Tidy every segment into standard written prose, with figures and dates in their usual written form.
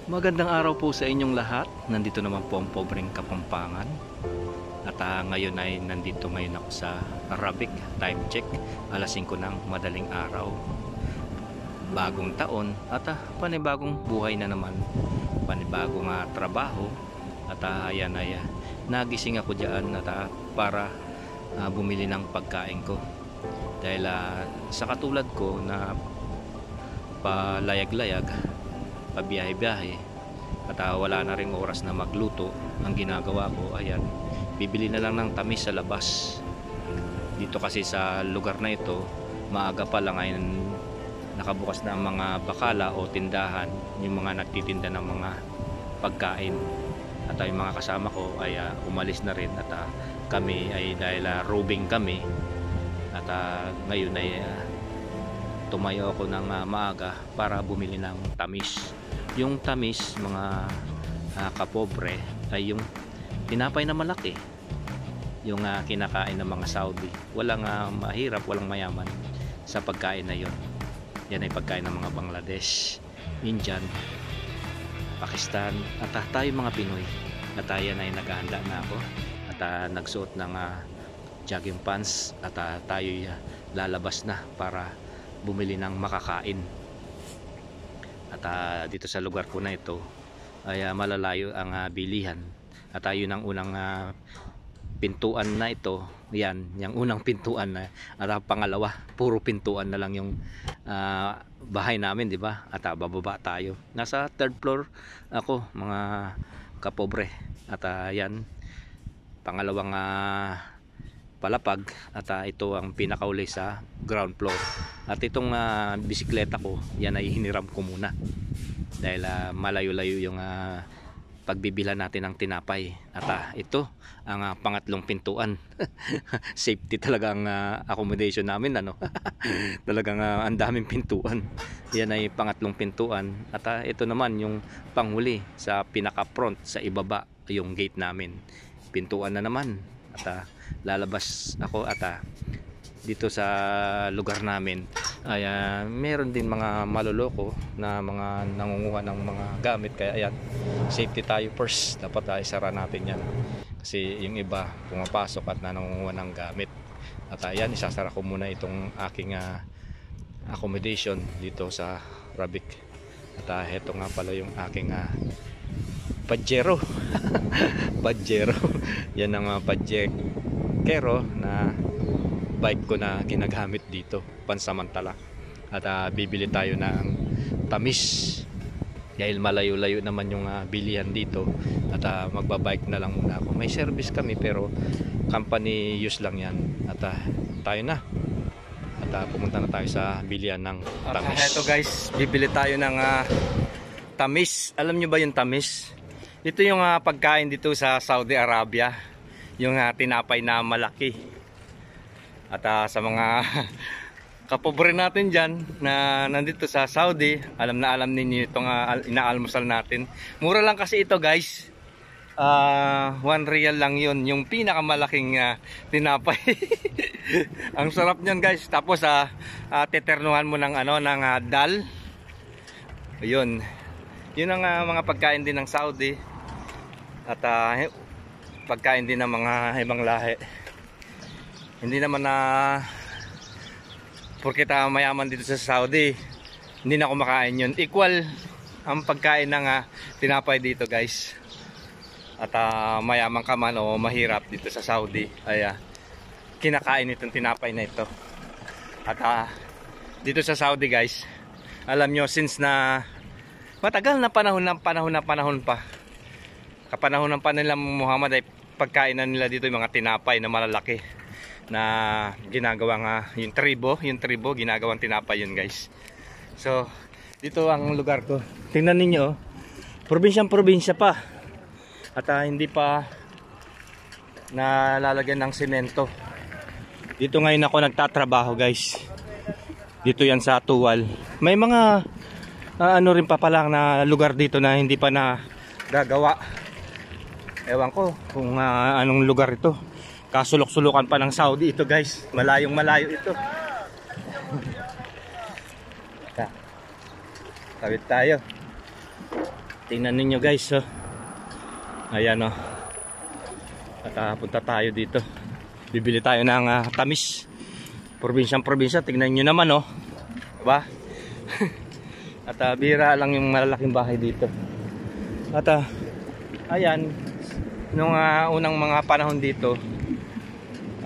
Magandang araw po sa inyong lahat. Nandito naman po ang pobreng Kapampangan. At ngayon ay nandito ngayon ako sa Arabic. Time check, alas 5 ng madaling araw. Bagong taon at panibagong buhay na naman. Panibagong trabaho. At ayan ay nagising ako dyan at, para bumili ng pagkain ko. Dahil sa katulad ko na palayag-layag, pabiyahe-biyahe at wala na ring oras na magluto, ang ginagawa ko ayan, bibili na lang ng tamis sa labas. Dito kasi sa lugar na ito maaga pa lang ay nakabukas na ang mga bakala o tindahan, yung mga nagtitinda ng mga pagkain. At yung mga kasama ko ay umalis na rin at kami ay dahil roving kami at ngayon ay tumayo ako ng maaga para bumili ng tamis. Yung tamis, mga kapobre, ay yung tinapay na malaki, yung kinakain ng mga Saudi. Walang mahirap, walang mayaman sa pagkain na yun. Yan ay pagkain ng mga Bangladesh, Indian, Pakistan at tayo mga Pinoy. At yan ay naghahanda na ako at nagsuot ng jogging pants at tayo lalabas na para bumili ng makakain. At dito sa lugar ko na ito ay malalayo ang bilihan. At yun ang unang pintuan na ito. Yan, yung unang pintuan na at pangalawa, puro pintuan na lang yung bahay namin, di ba? At bababa tayo. Nasa third floor ako, mga kapobre. At yan, pangalawang palapag at ito ang pinakauli sa ground floor. At itong bisikleta ko, yan ay hiniram ko muna dahil malayo-layo yung pagbibilan natin ng tinapay. At ito ang pangatlong pintuan. Safety talaga ang accommodation namin, ano. Talagang ang daming pintuan. Yan ay pangatlong pintuan. At ito naman yung panghuli sa pinaka front, sa ibaba yung gate namin. Pintuan na naman. At lalabas ako at dito sa lugar namin ay meron din mga maloloko na mga nangunguha ng mga gamit, kaya ayan, safety tayo first. Dapat isara natin yan kasi yung iba pumapasok at nangunguha ng gamit. At ayan, isasara ko muna itong aking accommodation dito sa Arabic. At heto nga pala yung aking Pajero. Pajero. Yan ang Pajero na bike ko na ginagamit dito pansamantala. At bibili tayo ng tamis dahil malayo-layo naman yung bilihan dito. At magbabike na lang muna ako. May service kami pero company use lang yan. At tayo na. At pumunta na tayo sa bilihan ng tamis. At eto guys, bibili tayo ng tamis. Alam nyo ba yung tamis? Ito yung pagkain dito sa Saudi Arabia, yung tinapay na malaki. At sa mga kapobre natin dyan na nandito sa Saudi, alam na alam ninyo itong inaalmusal natin. Mura lang kasi ito guys, 1 real lang yun, yung pinakamalaking tinapay. Ang sarap nyan guys. Tapos teternuhan mo ng, ng dal. Ayun. Yun ang mga pagkain din ng Saudi. At pagkain din ng mga ibang lahi. Hindi naman porket mayaman dito sa Saudi, hindi na kumakain yun. Equal ang pagkain ng tinapay dito guys. At mayaman ka man o mahirap dito sa Saudi, ay kinakain itong tinapay na ito. At dito sa Saudi guys, alam nyo, since na matagal na panahon pa. Kapanahon ng panahon Muhammad ay pagkain na nila dito yung mga tinapay na malalaki na ginagawang yung tribo ginagawang tinapay yun guys. So dito ang lugar ko. Tingnan ninyo, probinsya pa. At hindi pa nalalagyan ng semento. Dito ngayon ako nagtatrabaho guys. Dito yan sa Tuwal. May mga ano rin pa palang na lugar dito na hindi pa na gagawa. Ewan ko kung anong lugar ito. Kasulok-sulukan pa ng Saudi ito guys. Malayong malayo ito. Tawid tayo. Tingnan ninyo guys, oh. Ayan, oh. At punta tayo dito. Bibili tayo ng tamis. Probinsya. Tingnan nyo naman, oh. Diba? At bira lang yung malalaking bahay dito. At ayan, nung unang mga panahon dito,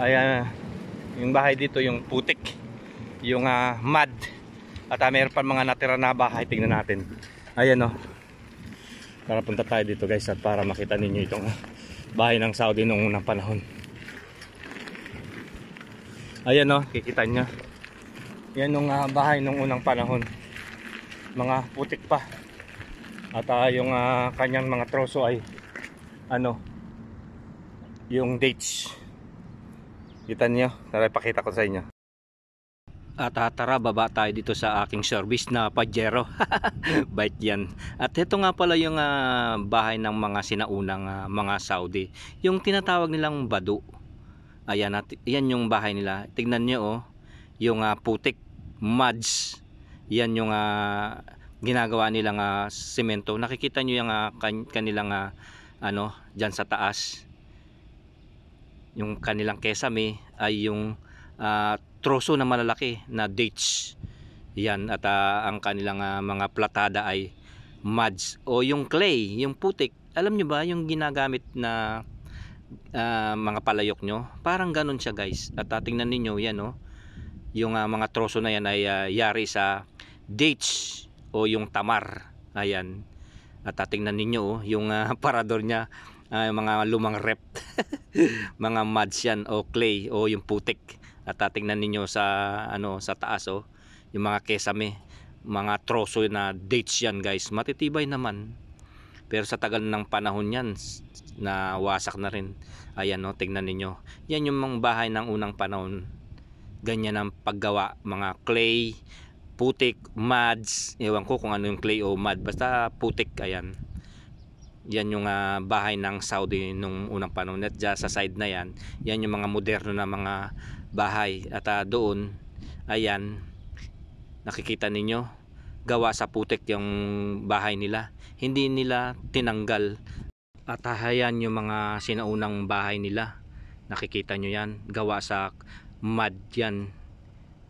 ayan, yung bahay dito, yung putik, yung mud. At mayroon pa mga natira na bahay. Tingnan natin. Ayan, oh. Para punta tayo dito guys, at para makita ninyo itong bahay ng Saudi nung unang panahon. Ayan, oh, kikita nyo. Yan yung bahay nung unang panahon. Mga putik pa. At yung kanyang mga troso ay ano, yung dates. Kita nyo, tara ipakita ko sa inyo. At tara, baba tayo dito sa aking service na Pajero. Bait yan. At ito nga pala yung bahay ng mga sinaunang mga Saudi, yung tinatawag nilang Badu. Ayan, yan yung bahay nila. Tignan nyo, oh, yung putik, muds. Yan yung ginagawa nilang semento. Nakikita nyo yung kanilang ano, dyan sa taas, yung kanilang kesame ay yung troso na malalaki na dates. Yan, at ang kanilang mga platada ay muds o yung clay, yung putik. Alam nyo ba yung ginagamit na mga palayok nyo? Parang ganun siya guys. At tingnan ninyo yan, oh, yung mga troso na yan ay yari sa dates o yung tamar. Ayan. At tingnan ninyo, oh, yung parador nya, mga lumang rep. Mga muds yan o clay o yung putik. At tingnan ninyo sa ano, sa taas, oh, yung mga kesame, mga troso na dates yan guys. Matitibay naman. Pero sa tagal ng panahon yan, na wasak na rin. Ayan, oh, tingnan ninyo. Yan yung mga bahay ng unang panahon. Ganyan ang paggawa, mga clay, putik, muds. Ewan ko kung ano yung clay o mud, basta putik. Ayan. Yan yung bahay ng Saudi nung unang panahon. At dyan sa side na yan, yan yung mga moderno na mga bahay. At doon, ayan, nakikita ninyo, gawa sa putik yung bahay nila. Hindi nila tinanggal. At ayan yung mga sinaunang bahay nila. Nakikita nyo yan, gawa sa mud yan,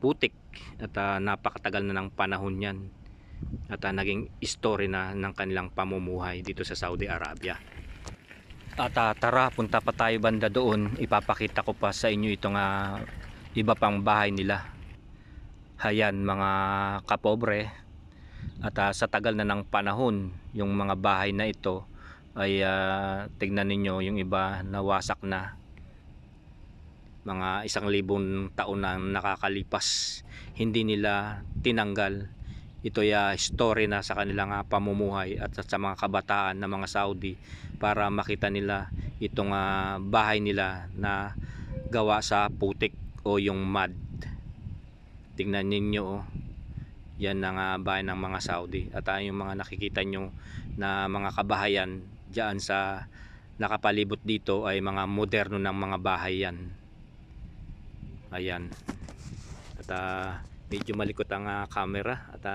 putik. At napakatagal na ng panahon yan. At naging story na ng kanilang pamumuhay dito sa Saudi Arabia. At tara, punta pa tayo banda doon. Ipapakita ko pa sa inyo itong iba pang bahay nila. Hayan mga kapobre. At sa tagal na ng panahon, yung mga bahay na ito ay tignan ninyo, yung iba nawasak na. Mga 1,000 taon na nakakalipas, hindi nila tinanggal. Ito ay story na sa kanilang pamumuhay at sa mga kabataan ng mga Saudi, para makita nila itong bahay nila na gawa sa putik o yung mud. Tingnan ninyo, oh. Yan ang bahay ng mga Saudi. At yung mga nakikita nyo na mga kabahayan dyan sa nakapalibot dito ay mga moderno ng mga bahay yan. Ayan. At medyo malikot ang camera. At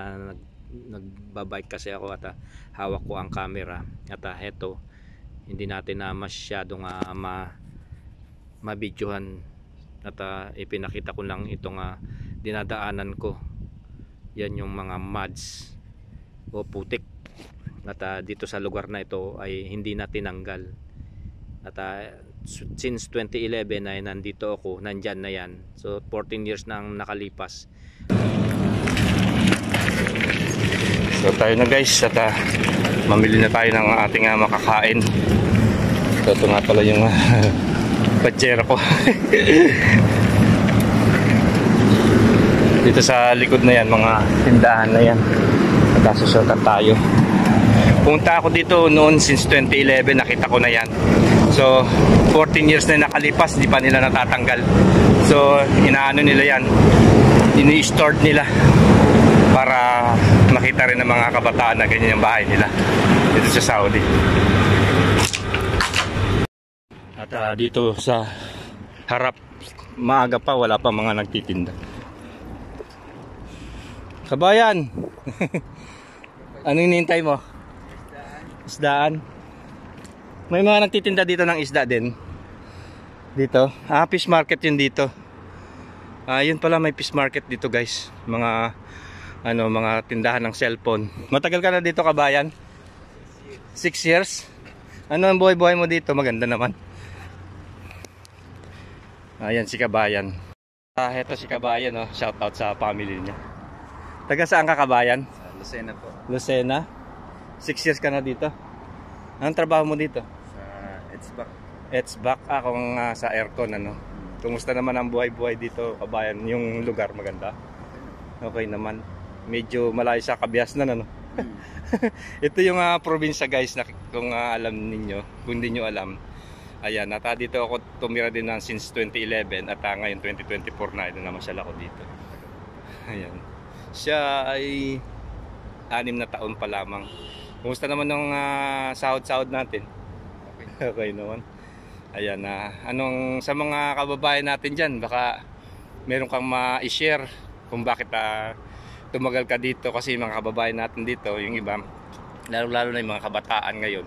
nagbabike kasi ako at hawak ko ang camera. At heto, hindi natin masyadong mabidyohan. At ipinakita ko lang itong dinadaanan ko. Yan yung mga muds o putik. At dito sa lugar na ito ay hindi na tinanggal. At since 2011 ay nandito ako, nandyan na yan. So 14 years nang nakalipas. So tayo na guys, at mamili na tayo ng ating makakain. So ito nga pala yung pajero ko. Dito sa likod na yan, mga tindahan na yan. At susukat tayo. Punta ako dito noon since 2011, nakita ko na yan. So 14 years na nakalipas, di pa nila natatanggal. So inaano nila yan, ini-stored nila para makita rin ng mga kabataan na ganyan yung bahay nila dito sa Saudi. At dito sa harap, maaga pa, wala pa mga nagtitinda. Kabayan, anong hinihintay mo? Isdaan. May mga nagtitinda dito ng isda din. Dito. Fish market yun dito. Yun pala, may fish market dito guys. Mga mga tindahan ng cellphone. Matagal ka na dito, kabayan? 6 years? Ano ang buhay-buhay mo dito? Maganda naman. Ayan si kabayan. Ito si kabayan, oh. Shout out sa family niya. Taga saan ka, kabayan? Sa Lucena po. Lucena. 6 years ka na dito. Anong trabaho mo dito? Sa HVAC. HVAC. Kung sa aircon, ano. Kumusta naman ang buhay-buhay dito, kabayan? Yung lugar maganda? Okay naman. Medyo malayo sa Kabiasnan, ano. Ito yung probinsya guys, na kung alam ninyo, kung hindi nyo alam. Ayan, at dito ako tumira din since 2011 at ngayon 2024 na, ito naman siya ako dito. Ayan. Siya ay 6 na taon pa lamang. Kumusta naman ng sahod-sahod natin? Okay naman. Ayan, anong sa mga kababayan natin dyan, baka meron kang ma-share kung bakit tumagal ka dito, kasi mga kababayan natin dito, yung iba, lalo-lalo na yung mga kabataan ngayon,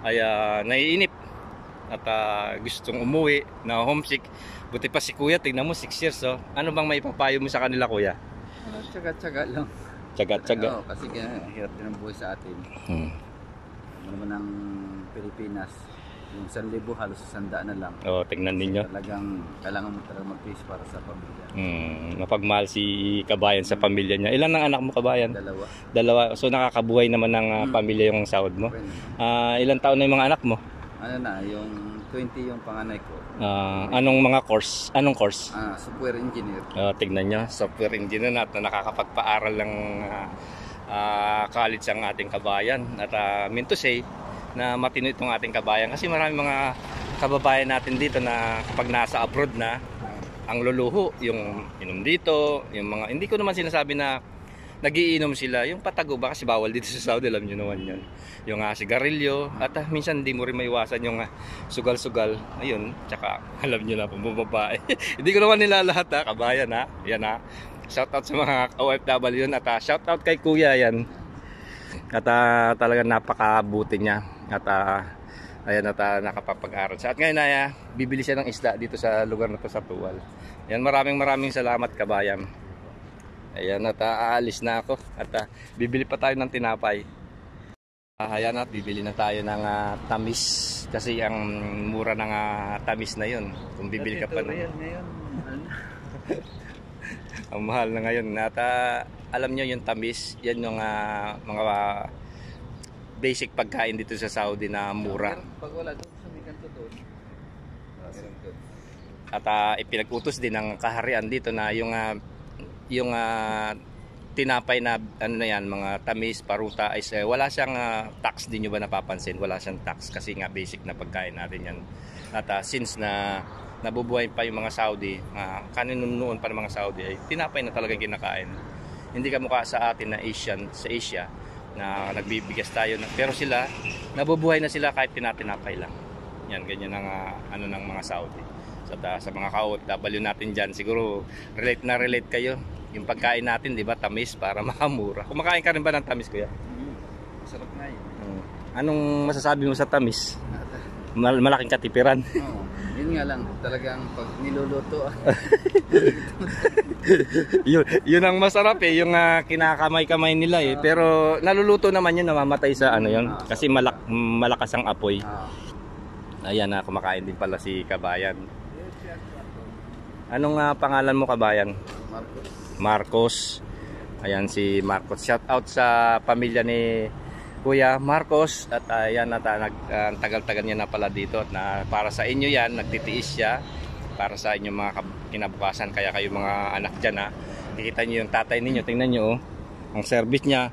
ay naiinip at gustong umuwi, na homesick. Buti pa si kuya, tingnan mo 6 years. So, ano bang maipapayo mo sa kanila, kuya? Tsaga-tsaga lang. Tsaga-tsaga. Oo, kasi hirap din ang buhay sa atin. Ano naman ang Pilipinas, yung 1,000 halos 100 na lang. Tingnan ninyo. Talagang kailangan mo talagang mag-face para sa pamilya. Mapagmahal si kabayan sa pamilya niya. Ilan ang anak mo, kabayan? 2. Dalawa. So nakakabuhay naman ng pamilya yung sahod mo. Okay. Ilang taon na yung mga anak mo? Ano na, yung 20 yung panganay ko. Anong mga course? Anong course? Software engineer. Tignan nyo, software engineer na nakakapagpaaral ng college ang ating kabayan. At mean to say, na matino itong ating kabayan. Kasi marami mga kababayan natin dito na kapag nasa abroad na, ang luluho, yung inom dito, yung mga, hindi ko naman sinasabi na nagiinom sila, yung patago ba, kasi bawal dito sa Saudi, alam nyo naman yan. Yung sigarilyo, at minsan hindi mo rin maiwasan yung sugal-sugal. Ayun, tsaka alam nyo na, pumbabae. Hindi ko naman nila lahat, kabayan, yan, shoutout sa mga OFW yun, at shoutout kay kuya yan. At talagang napakabuti niya, at ayan, at nakapapag-aral siya. At ngayon bibili siya ng isda dito sa lugar na to, sa Tuwal. Yan, maraming salamat, kabayan. Ayan, at aalis na ako at bibili pa tayo ng tinapay. Ayan, at bibili na tayo ng tamis, kasi ang mura ng tamis na yun. Kung bibili ka pa na ang mahal na ngayon. At alam nyo yung tamis, yan yung mga basic pagkain dito sa Saudi na mura. Pag wala doon sa may kanto doon. At ipinag-utos din ng kaharian dito na yung tinapay na ano na yan, mga tamis, paruta, is wala siyang tax. Din nyo ba napapansin? Wala siyang tax, kasi nga basic na pagkain natin yan. At since na nabubuhay pa yung mga Saudi, kaninunoon pa ng mga Saudi, ay tinapay na talagang kinakain. Hindi ka mukha sa atin na sa Asia na nagbibigas tayo, pero sila nabubuhay na sila kahit tinapay lang. Yan, ganyan ang ng mga Saudi. So, sa mga ka-OFW natin dyan, siguro relate kayo. Yung pagkain natin, di ba, tamis para makamura. Kumakain ka rin ba ng tamis, kuya? Masarap nga yun. Anong masasabi mo sa tamis? Malaking katipiran. Oo, yun nga lang, talagang pag niluluto. yun ang masarap yung kinakamay-kamay nila pero naluluto naman yun, namamatay sa yun, kasi malakas ang apoy. Ayan, kumakain din pala si kabayan. Anong pangalan mo, kabayan? Marcos. Ayan si Marcos. Shout out sa pamilya ni Kuya Marcos. At ayan, tagal-tagal niya na pala dito. At para sa inyo yan, nagtitiis siya. Para sa inyong mga kinabukasan. Kaya kayo mga anak dyan, kikita nyo yung tatay ninyo. Tingnan nyo, ang service niya.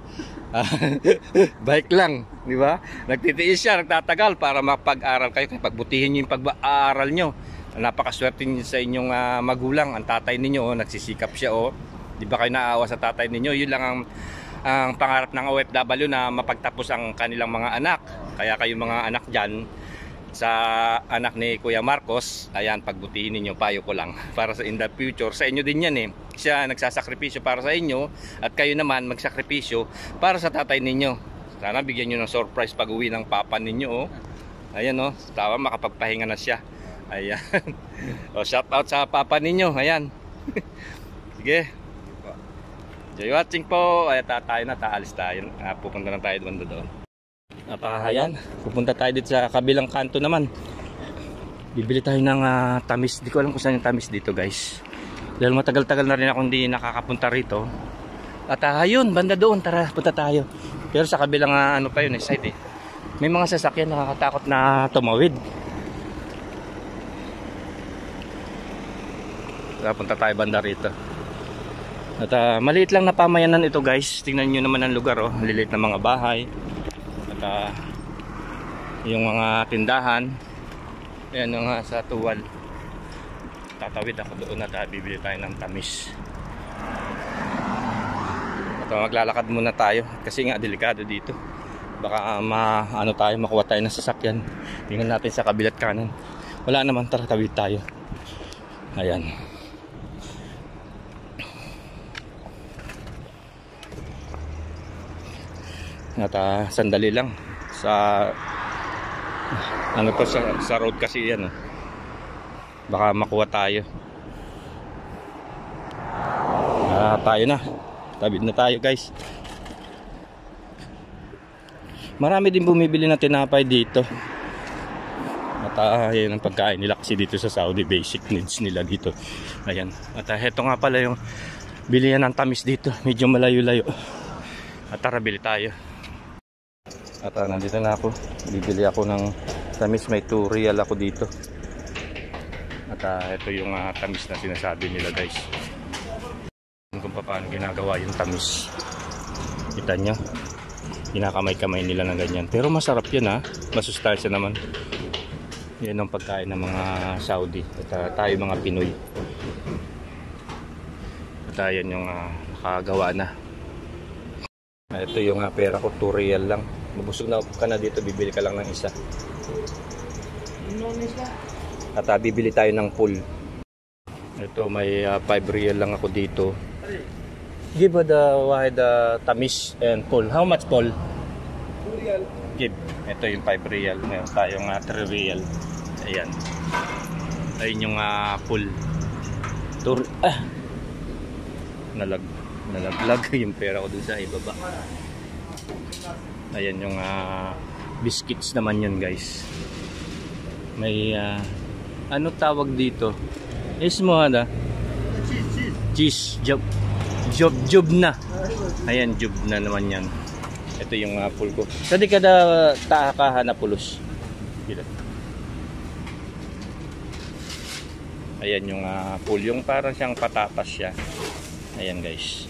Bike lang, di ba? Nagtitiis siya, nagtatagal para mapag-aral kayo. Pagbutihin nyo yung pag-aaral nyo. Napakaswerte niyo sa inyong magulang. Ang tatay ninyo, nagsisikap siya. Di ba kayo naawa sa tatay ninyo? Yun lang ang pangarap ng OFW, na mapagtapos ang kanilang mga anak. Kaya kayo mga anak dyan, sa anak ni Kuya Marcos, ayan, pagbutihin ninyo, payo ko lang. Para sa in the future, sa inyo din yan Siya nagsasakripisyo para sa inyo, at kayo naman magsakripisyo para sa tatay ninyo. Sana bigyan nyo ng surprise pag uwi ng papa ninyo. Oh. Ayan oh, tawa makapagpahinga na siya. Ayan. O, shout out sa papa ninyo. Ayan. Sige. Enjoy watching po. Ay, tayo na, taalis tayo. Pupunta na tayo doon. At ayan, pupunta tayo dito sa kabilang kanto naman. Bibili tayo ng tamis. Di ko alam kung saan yung tamis dito, guys. Dahil matagal-tagal na rin ako hindi nakakapunta rito. At ayun, banda doon, tara, punta tayo. Pero sa kabilang ano pa yun, side eh. May mga sasakyan nakakatakot na tumawid. Tara, punta tayo banda rito. At maliit lang na pamayanan ito, guys. Tingnan nyo naman ang lugar, oh. Liliit na mga bahay. At yung mga tindahan. Ayan yung sa tuwal. Tatawid ako doon at bibili tayo ng tamis. At maglalakad muna tayo kasi nga delikado dito. Baka makuha tayo ng sasakyan. Tingnan natin sa kabilat kanan. Wala naman, tara tawid tayo. Ayan. At sandali lang sa ano to sa road kasi yan. Baka makuha tayo. Tayo na. Tabid na tayo, guys. Marami din bumibili ng tinapay dito. At yan ang pagkain nila kasi dito sa Saudi. Basic needs nila dito. Ayan. At heto nga pala yung bilihan ng tamis dito. Medyo malayo-layo. At tara, bili tayo. At nandito na ako. Bibili ako ng tamis. May 2 real ako dito. At ito yung tamis na sinasabi nila, guys. Kung paano ginagawa yung tamis. Kita nyo? Kinakamay-kamay nila ng ganyan. Pero masarap yun, masustansya naman. Yan ang pagkain ng mga Saudi. At tayo mga Pinoy. At yan yung nakagawa na. Ito yung pera ko, 2 real lang. Mabusog na ka na dito, bibili ka lang ng isa. At bibili tayo ng pool. Ito may 5 real lang ako dito. Give the wahid tamis and pool. How much pool? 2 real. Give. Ito yung 5 real. Meron tayong 3 real. Ayan. Ayun yung pool. Nalaglag yung pera ko dun sa ibaba. Ayan yung biscuits naman yun, guys. May ano tawag dito? Ismo cheese. Job na. Ayan, job na naman yan. Ito yung pool ko. Sadi kada taakaha na pulos. Ayan yung pool. Yung parang siyang patatas siya. Ayan, guys.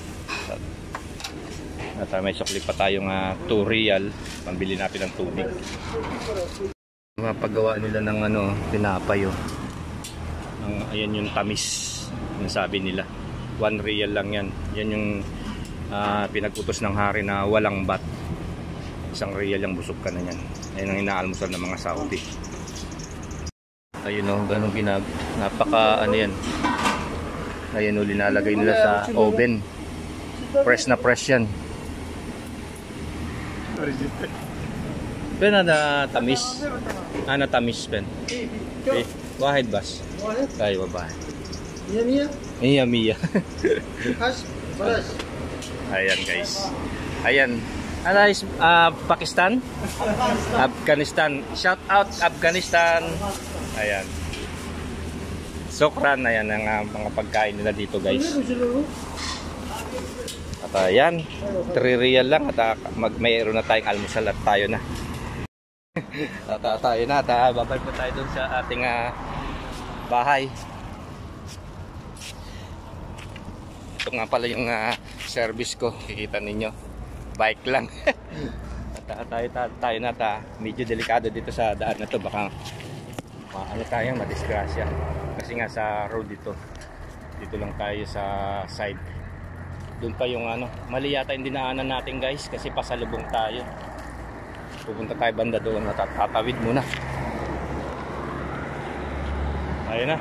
At may sukli pa tayong 2 real. Pambili natin ng tubig. Mapagawa nila ng tinapay. Ayan yung tamis. Yung sabi nila. 1 real lang yan. Yan yung pinag-utos ng hari na walang bat. 1 real yung busog ka na yan. Ayan ang inaalmusal ng mga Saudi. Ayun ganun napaka yan. Ayan linalagay nila sa oven. Press na press yan. Pena na tamis. Na tamis pen. Wahid bas. Tayo babae. Iya Mia. Ayan, guys. Ayan. Pakistan? Afghanistan. Shout out Afghanistan. Ayan. Sokran. Ayan ang mga pagkain nila dito, guys. At ayan, 3 real lang at mayroon na tayong almusal at tayo na. At tayo na, babalik po tayo dun sa ating bahay. Ito nga pala yung service ko, kikita ninyo. Bike lang. At tayo na, medyo delikado dito sa daan na to, baka tayong madisgrasya. Kasi nga sa road dito lang tayo sa side. Doon pa yung mali yata yung dinaanan natin, guys, kasi pasalubong tayo. Pupunta tayo banda doon at tatawid muna. Ayun na.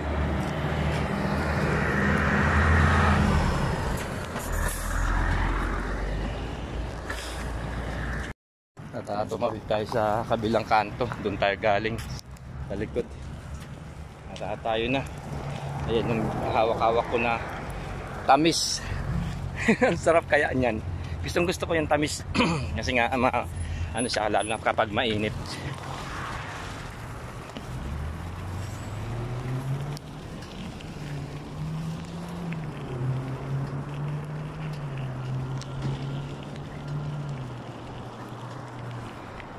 At tumawid tayo sa kabilang kanto. Doon tayo galing sa likod. At tayo na. Ayan yung hawak-hawak ko na tamis. Ang sarap kaya niyan. Gustong gusto ko yung tamis. Kasi nga ano siya, lalo na kapag mainit.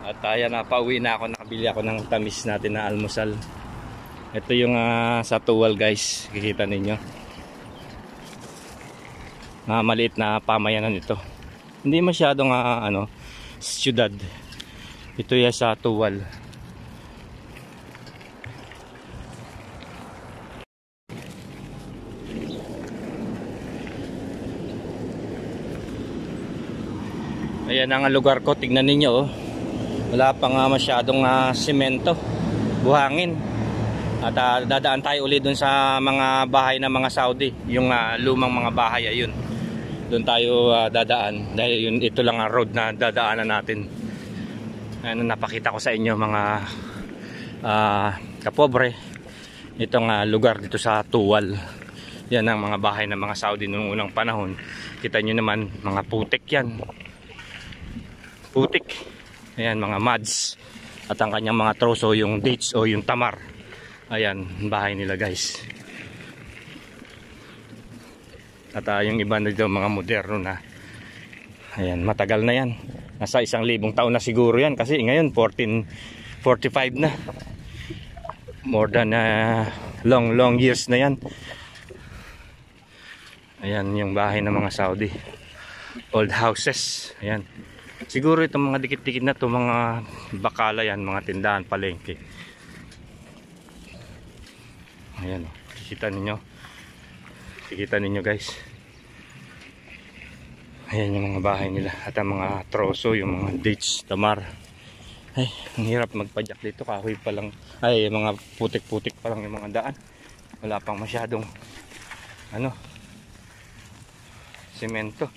At ayan na, pauwi na ako. Nakabili ako ng tamis natin na almusal. Ito yung sa tuwal guys. Kikita ninyo. Maliit na pamayanan ito. Hindi masyadong siyudad. Ito yung sa tuwal. Ayan ang lugar ko. Tignan ninyo oh. Wala pang masyadong semento, buhangin. At dadaan tayo ulit dun sa mga bahay ng mga Saudi. Yung lumang mga bahay, ayun. Doon tayo dadaan. Dahil yun, ito lang ang road na dadaanan natin. Ano, napakita ko sa inyo mga kapobre. Itong lugar dito sa Tuwal. Yan ang mga bahay ng mga Saudi noong unang panahon. Kita nyo naman, mga putik yan. Putik. Ayan, mga mads. At ang kanyang mga troso, yung dates o yung tamar. Ayan, bahay nila guys. At yung iba na dito, mga moderno na. Ayan, matagal na yan. Nasa 1,000 taon na siguro yan. Kasi ngayon, 1445 na. More than long years na yan. Ayan, yung bahay ng mga Saudi. Old houses. Ayan. Siguro itong mga dikit-dikit na to, mga bakala yan, mga tindahan, palengke. Ayan, kikita ninyo guys. Ayan yung mga bahay nila. At ang mga troso, yung mga dates, tamar. Ay, ang hirap magpadyak dito. Kahoy pa lang. Ay, mga putik-putik pa lang yung mga daan. Wala pang masyadong semento.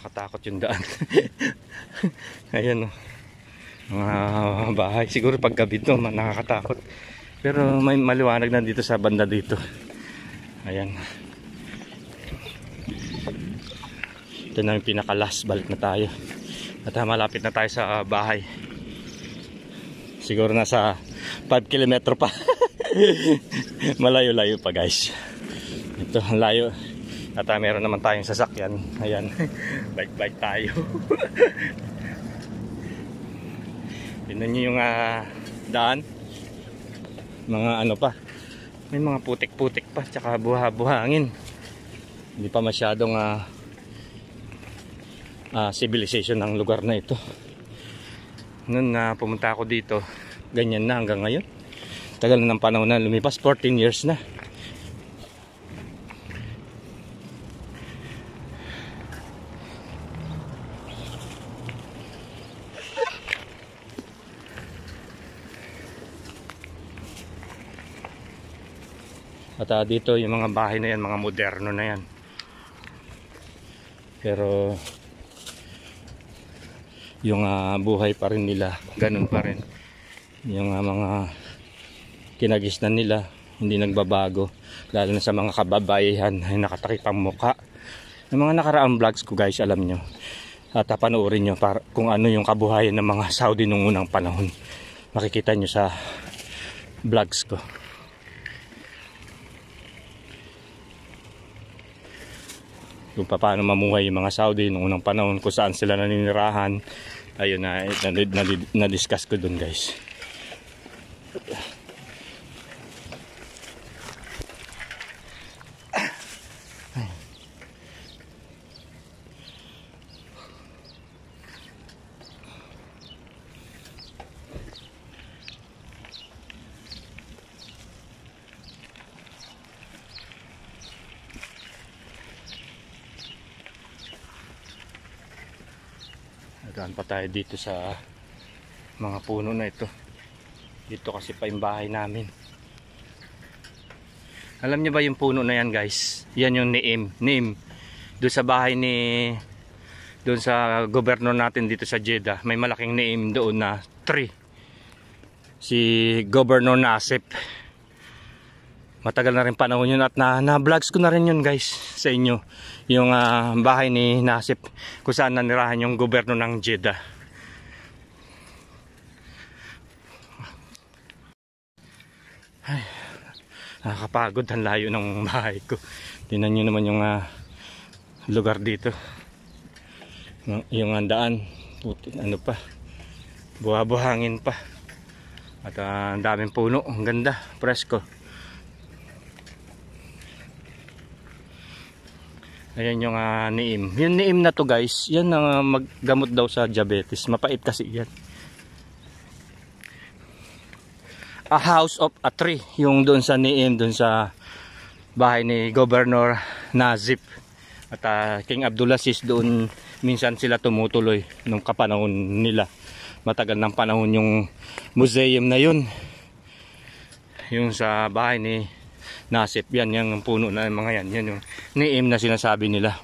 Nakatakot yung daan. Ayan o. Mga bahay. Siguro pag gabi ito, nakakatakot. Pero may maliwanag na dito sa banda dito. Ayan. Ito na yung pinaka-last. Balik na tayo. At malapit na tayo sa bahay. Siguro nasa 5 kilometro pa. Malayo-layo pa guys. Ito, layo. At meron naman tayong sasakyan. Ayan. Bike tayo. Tingnan nyo yung daan. Mga pa. May mga putik-putik pa. Tsaka buhangin. Hindi pa masyadong civilization ng lugar na ito. Noon pumunta ako dito, ganyan na hanggang ngayon. Tagal na ng panahon na lumipas. 14 years na. At dito yung mga bahay na yan, mga moderno na yan. Pero yung buhay pa rin nila, ganun pa rin. Yung mga kinagisnan nila, hindi nagbabago. Lalo na sa mga kababayan ay nakatakip ang muka. Yung mga nakaraang vlogs ko guys, alam nyo. At panoorin nyo kung ano yung kabuhayan ng mga Saudi nung unang panahon. Makikita nyo sa vlogs ko. Kung paano mamuhay yung mga Saudi noong unang panahon, kung saan sila naninirahan. Ayun na-discuss ko dun guys. Nagaan pa tayo dito sa mga puno na ito. Dito kasi pa yung bahay namin. Alam niyo ba yung puno na yan, guys? Yan yung neem. Doon sa bahay doon sa gobernador natin dito sa Jeddah, may malaking neem doon na tree. Si Governor Nasip. Matagal na rin panahon yun at na-vlogs ko na rin yun, guys, sa inyo. Yung bahay ni Nasip kung saan nanirahan yung gobernador ng Jeddah. Ay, nakakapagod ang layo ng bahay ko. Tingnan nyo naman yung lugar dito. Yung daan, ano pa, buha-buhangin pa. At ang daming puno, ang ganda, presko. Ayan yung neem. Yung neem na to, guys, yan ang maggamot daw sa diabetes. Mapait kasi yan. A house of a tree. Yung doon sa neem, doon sa bahay ni Governor Nazip. At King Abdulaziz, doon minsan sila tumutuloy nung kapanahon nila. Matagal ng panahon yung museum na yun. Yung sa bahay ni Nasip, yan yung puno na mga yan. Yan yung neem na sinasabi nila.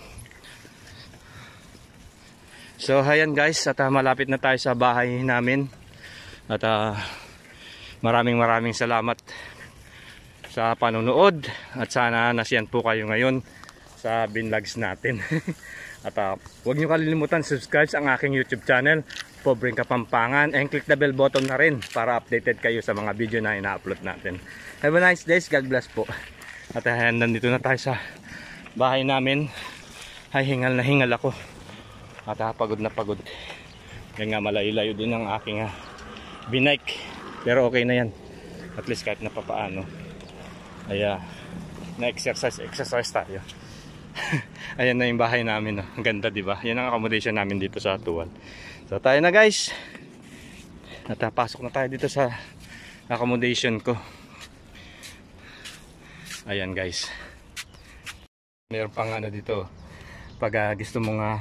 So ayan, guys, at malapit na tayo sa bahay namin. At maraming salamat sa panonood. At sana nasiyan po kayo ngayon sa binlogs natin. At huwag nyo kalilimutan subscribe sa aking YouTube channel, Pobreng Kapampangan, and click the bell button na rin para updated kayo sa mga video na ina-upload natin. Have a nice day, God bless po. At nandito na tayo sa bahay namin. Ay, hingal na hingal ako. At pagod na pagod. Yan nga, malayo-layo din ang aking binike. Pero okay na yan. At least kahit na papaano. Ay, na-exercise tayo. Ayan na yung bahay namin. Ang ganda, diba? Yan ang accommodation namin dito sa Tuwal. So tayo na, guys. At pasok na tayo dito sa accommodation ko. Ayan, guys. Meron pang dito. Pag gusto mong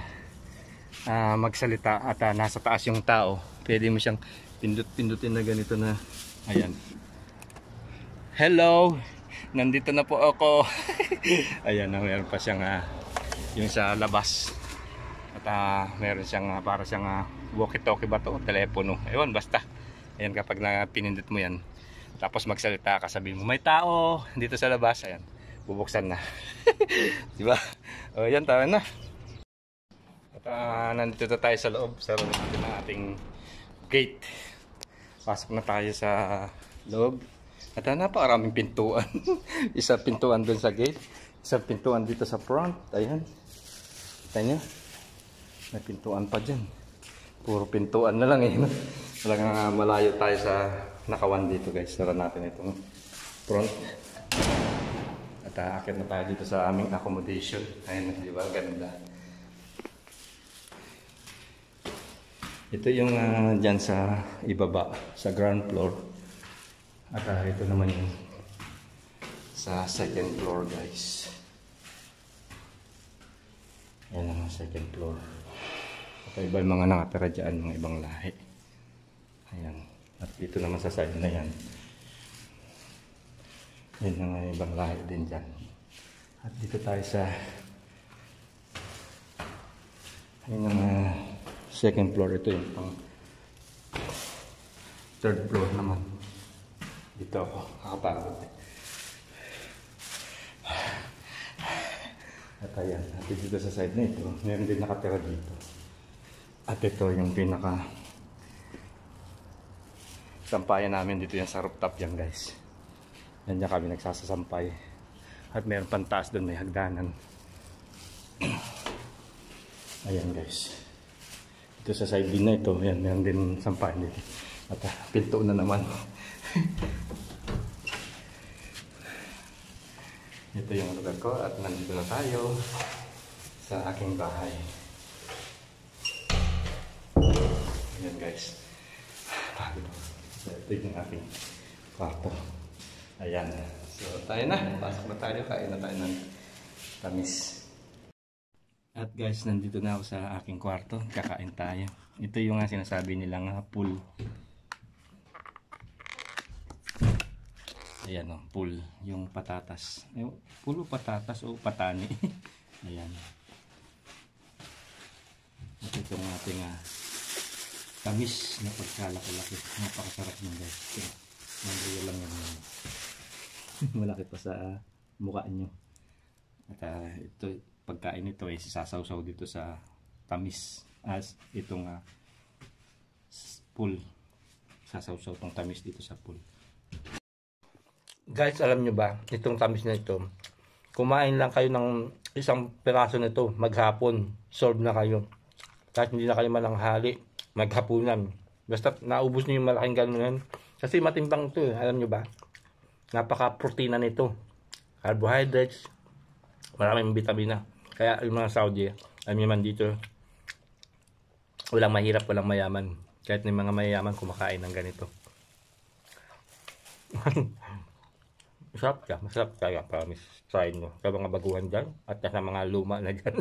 magsalita at nasa taas yung tao, pwede mo siyang pindutin na ganito na. Ayan. Hello! Nandito na po ako. Ayan, meron pa siyang yung sa labas. At meron siyang para siyang walkie-talkie ba to? Telepono. Ayun, basta. Ayan, kapag pinindot mo yan, tapos magsalita ka, sabihin mo may tao dito sa labas, ayan, bubuksan na. Diba? O yan, tayo na. At nandito na tayo sa loob. Sarap natin ang ating gate. Pasok na tayo sa loob. At napakaraming pintuan. Isang pintuan dun sa gate, isang pintuan dito sa front. Ayan, kita nyo, may pintuan pa dyan. Puro pintuan na lang eh. Talagang malayo tayo sa nakawan dito, guys. Tara natin itong front. At aakit na tayo dito sa aming accommodation. Ayun, di ba? Ganda. Ito yung dyan sa ibaba, sa ground floor. At ito naman yung sa second floor, guys. Ayan ang second floor. At iba yung mga nakatira dyan, mga ibang lahi. Ayan. At dito naman sa side na yan, yan ang ibang lahi din dyan. At dito tayo sa yan ang second floor. Ito yung pang third floor naman. Dito ako, nakapagod. At ayan, at dito sa side na ito, meron din nakatira dito. At ito yung pinaka sampayan namin dito yan sa rooftop yan, guys. Yan kami nagsasasampay. At meron pang taas doon, may hagdanan. Ayan, guys. Ito sa side din na ito, yan, meron din sampayan dito. At pinto na naman. Ito yung lugar ko at nandito na tayo sa aking bahay. Ayan, guys. Ito yung aking kwarto. Ayan. So tayo na. Pasok na tayo. Kain na tayo ng tamis. At guys, nandito na ako sa aking kwarto. Kakain tayo. Ito yung sinasabi nilang pool. Ayan o, full yung patatas. Pulo patatas o patani. Ayan. At itong ating tamis na pagkalaki-laki. Napakasarap ng guys. Nandiyo lang yan. Malaki pa sa mukha nyo. At ito, pagkain nito ay sasawsaw dito sa tamis. As itong pool. Sasawsaw itong tamis dito sa pool. Guys, alam nyo ba, itong tamis na ito, kumain lang kayo ng isang piraso nito maghapon, solve na kayo. Kahit hindi na kayo malanghali, maghapunan. Basta naubos nyo yung malaking gano'n. Kasi matimbang ito, alam nyo ba? Napaka-protina nito. Carbohydrates, maraming vitamina. Kaya yung mga Saudi, alam nyo man dito, walang mahirap, walang mayaman. Kahit yung mga mayayaman kumakain ng ganito. Masarap kaya, promise. Try nyo sa mga baguhan dyan at sa mga luma na dyan.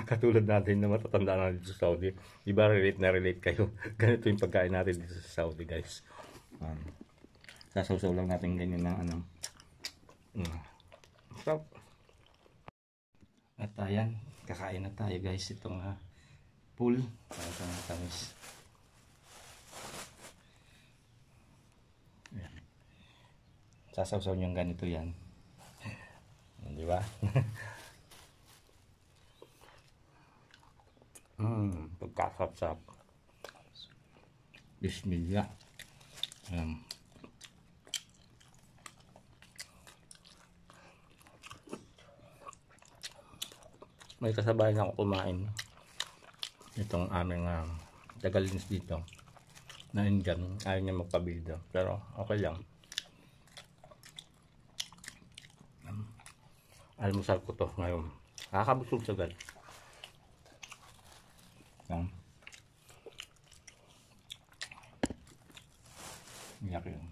Katulad natin na matatanda na dito sa Saudi. Diba relate kayo? Ganito yung pagkain natin dito sa Saudi, guys. Sasawsaw lang natin ganyan ng ano. Masarap. At ayan, kakain na tayo guys. Itong pool para sa mga tamis. Sasawsaw nyo ganito yan. Di ba? Pagkasap-sap. Bismillah. May kasabayan ako kumain. Itong aming tagalins dito. Na Indian. Ayaw niya magpabida. Pero okay lang. Almusal ko to ngayon. Nakakabusog sagad. Yan. Iyak yun.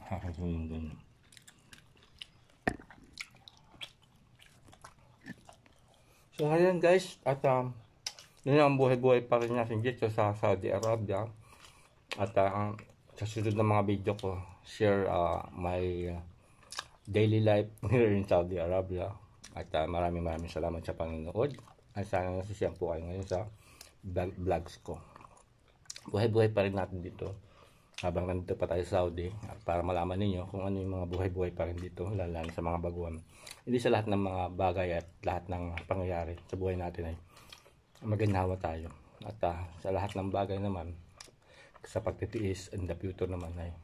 Nakakabusog yung ganyan. So ngayon guys, at yun ang buhay-buhay pa rin natin dito sa Saudi Arabia. At sa sunod na mga video ko, share my daily life here in Saudi Arabia. At maraming salamat sa panonood. At sana nasisiyan po kayo ngayon sa vlogs ko. Buhay-buhay pa rin natin dito habang nandito pa tayo sa Saudi, para malaman ninyo kung ano yung mga buhay-buhay pa rin dito, lalo sa mga baguhan. Hindi sa lahat ng mga bagay at lahat ng pangyayari sa buhay natin ay maginhawa tayo. At sa lahat ng bagay naman, sa pagtitiis in the future naman ay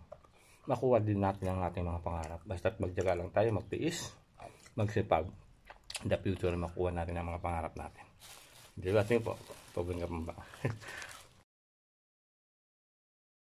makuha din natin ang ating mga pangarap. Basta't magtiyaga lang tayo, magtiis, magsipag, in the future makuha natin ang mga pangarap natin. Di ba? Tingin po, pabing ka pa ba?